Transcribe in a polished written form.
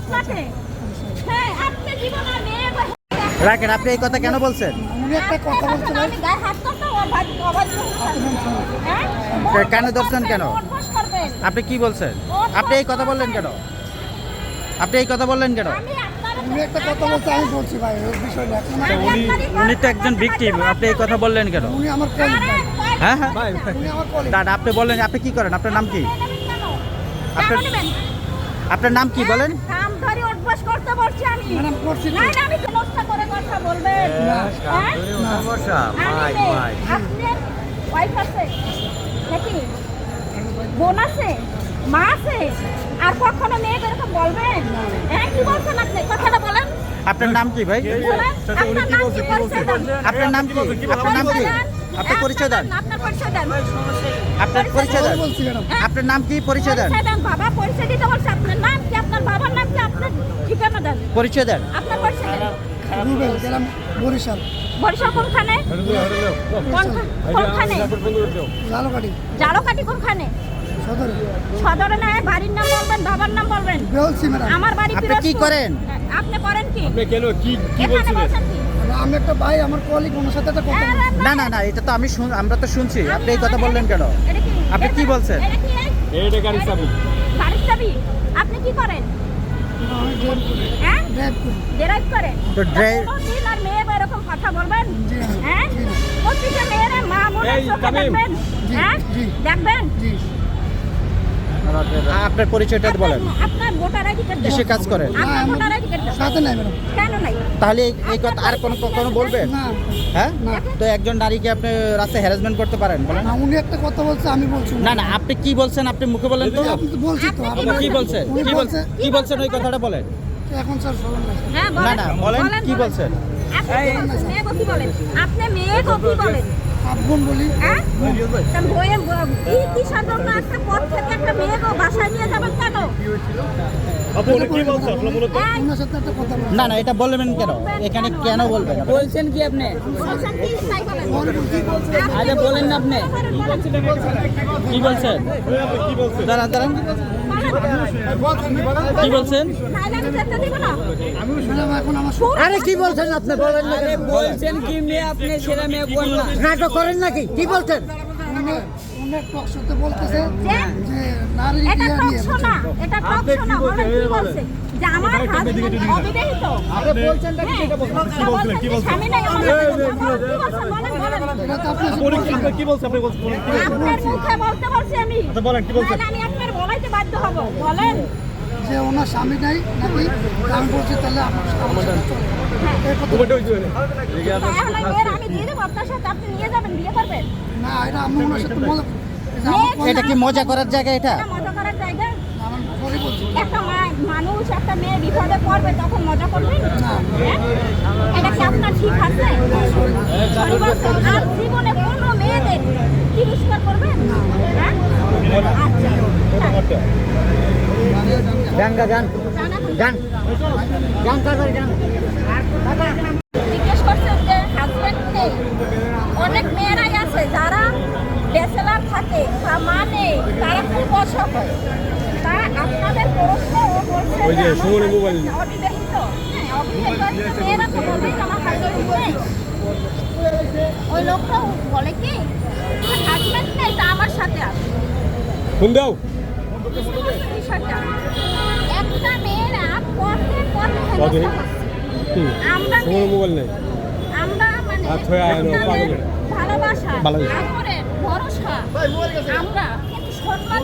আপনাকে হ্যাঁ আপনি জীবন আর মেয়ে রাখেন, আপনি এই কথা কেন বলছেন? উনি একটা কথা বলতে ভাই, আমি গায়ে হাত করতে অবাধ্য হ্যাঁ কেন ধরছেন কেন? অভ্যাস করবেন আপনি কি বলছেন? আপনি এই কথা বললেন কেন? আপনি এই কথা বললেন কেন? আমি আপনার উনি একটা কথা বলতে আমি বলছি ভাই ওই বিষয় না। উনি তো একজন ভিকটিম, আপনি এই কথা বললেন কেন? উনি আমার কলিগ ভাই, হ্যাঁ হ্যাঁ উনি আমার কলিগ। দাদা, আপনি বললেন, আপনি কি করেন? আপনার নাম কি? আপনার আপনার নাম কি বলেন? কাম ধরে অভ্যাস করতে বলছি আমি ম্যাডাম করছি তো। না না আমি সমস্যা করে কথা বলবেন হ্যাঁ আপনার ওয়াইফ আছে নাকি বোন আছে মা আছে আর কখনো মেয়ে এরকম বলবেন হ্যাঁ কি বলছেন আপনি কথাটা বলেন আপনার নাম কি ভাই? বলেন আপনার নাম কি পরিচয় দেন আপনার নাম কি? আপনার নাম কি? আপনার পরিচয় দেন। আপনার পরিচয় দেন আপনার পরিচয় দেন। বলছি ম্যাডাম, আপনার নাম কি? পরিচয় দেন। পরিচয় দেন বাবা পরিচয় দিতে বলছে আপনার নাম কি আপনার বাবার নাম কি আপনার ঠিকানা দেন পরিচয় দেন। আপনার পরিচয় দেন রুবেল গ্রাম বরিশাল বরিশাল কোনখানে কোনখানে লালকাটি জালকাটি কোনখানে সদরে সদরে না বাড়ির নাম বলবেন বাবার নাম বলবেন বলছি ম্যাডাম। আমার বাড়ি আপনি কি পিরোজপুর। করেন? আপনি করেন কি আপনি কেন কি এখানে বলছিলেন? বলছেন কি? আমি একটা ভাই আমার কলিগ ওনার সাথে একটা কথা বলছি। আরে না না না, এটা তো আমরা তো শুনছি। আপনি এই কথা বললেন কেন? এটা কি? আপনি কি বলছেন? এটা কি? এইটা গাড়ি চাবি। গাড়ির চাবি আপনি কি করেন আমি ড্রাইভ করি, হ্যাঁ ড্রাইভ করি। ড্রাইভ করেন তো ড্রাইভ কোনদিন আর মেয়ে এরকম কথা বলবেন জি না, হ্যাঁ জি না। প্রতিটা মেয়েরা মা মনে এই, চোখে তামিম। দেখবেন জি, হ্যাঁ জি। দেখবেন জি আপনার পরিচয়টা বলেন। আপনার ভোটার আইডি কার্ড কিসে কাজ করেন? আপনার ভোটার আইডি কার্ড সাথে নাই ম্যাডাম। কেন নাই তাহলে এই কথা আর কখনো বলবেন? না হ্যাঁ, না। তো একজন নারীকে আপনি রাস্তায় হ্যারাসমেন্ট করতে পারেন? বলেন। না, উনি একটা কথা বলছে আমি বলছি না না, আপনি কি বলছেন? আপনি মুখে বলেন তো। আপনি তো বলছি তো আপনি আপনি কি বলছেন? উনি কি বলছে বলছেন? কি বলছেন ওই কথাটা বলেন। এখন স্যার স্মরণ নাই। হ্যাঁ না না, বলেন কি বলছেন? আপনি কি বলছেন? মেয়েকে কি বলেন আপনি মেয়েকে কি বলেন আব্বুন বলি হ্যাঁ তা বইয়ে কি সাধারণ একটা পথ থেকে একটা মেয়েকে বাসায় নিয়ে যাবেন কেন আপনি কি বলছেন? আপনি মূলত এই, ওনার সাথে একটা কথা বলছি। না না, এটা বলবেন কেন? এখানে কেন বলবেন? বলছেন কি আপনি? বলছেন কি তাই বলেন আরে বলেন না আপনি। কি বলছেন? কি বলছেন? দাঁড়ান দাঁড়ান, কি বলছেন? থাইল্যান্ডে যেতে দিব না ম্যাডাম এখন আমার আরে কি বলছেন আপনি? বলেন না আরে বলছেন কি মেয়ে আপনি সেরা মেয়ে কোন না? নাটক করেন নাকি? কি বলছেন? উনি টক শোতে বলতেছে যে যে নারী এটা বিয়ে টক নিয়ে শোনা এটা টক শোনা বলেন কি বলছে যে আমার হাজবেন্ড অবিবাহিত আপনি বলছেন নাকি সেটা বলছেন? কি বলছেন? কি বলছেন? স্বামী নাই আমার কি বলছেন বলেন বলেন এটা তো আপনি আপনি কি বলছেন? আপনি বলছেন কি বলছেন? আপনার মুখে বলতে বলছি আমি আচ্ছা, বলেন কি বলছেন? নাহলে আমি আপনার বলাইতে বাধ্য হব বলেন যে ওনার স্বামী নাই নাকি আমি বলছি তাহলে আমার সাথে চলে। এই কথা ওটা ওই জন্য। এখন ওই মেয়ের আমি দিয়ে দেবো আপনার সাথে আপনি নিয়ে যাবেন বিয়ে করবেন না এটা আমি ওনার সাথে মজা এই যে আমার এটা কি মজা করার জায়গা? এটা এটা মজা করার জায়গা আমার সরি বলছি একটা মানুষ একটা মেয়ে বিপদে পড়বে তখন মজা করবেন হ্যাঁ? এটা কি আপনার ঠিক আছে সরি বলছেন। আর জীবনে কোনো মেয়েদের তিরস্কার করবেন হ্যাঁ আচ্ছা গান গান গান গান গান গান। জিজ্ঞেস করছেন যে হাজবেন্ড নেই অনেক মেয়েরাই আছে যারা ব্যাচেলার থাকে বা মা নেই তারা খুব অসহায় তা আপনাদের প্রশ্ন ও বলছে ওই যে যে আমার সুমনের মোবাইল। অবিবাহিত হ্যাঁ অবিবাহিত একটা মেয়েরা তো বলেই আমার হাজবেন্ড নেই ওই লোকটা বলে কি হাজবেন্ড নেই তা আমার সাথে আছে ফোন দাও। বুঝতে পারছেন বিষয়টা একটা মেয়েরা পথে পথে পথে? হেনস্থা হচ্ছে। আমরা সুমনের মোবাইল নেই। আমরা মানে আচ্ছা, আপনাদের পাগলের। ভালোবাসা ভালোবাসা। আদরের ভরসা আমরা কিন্তু সম্মান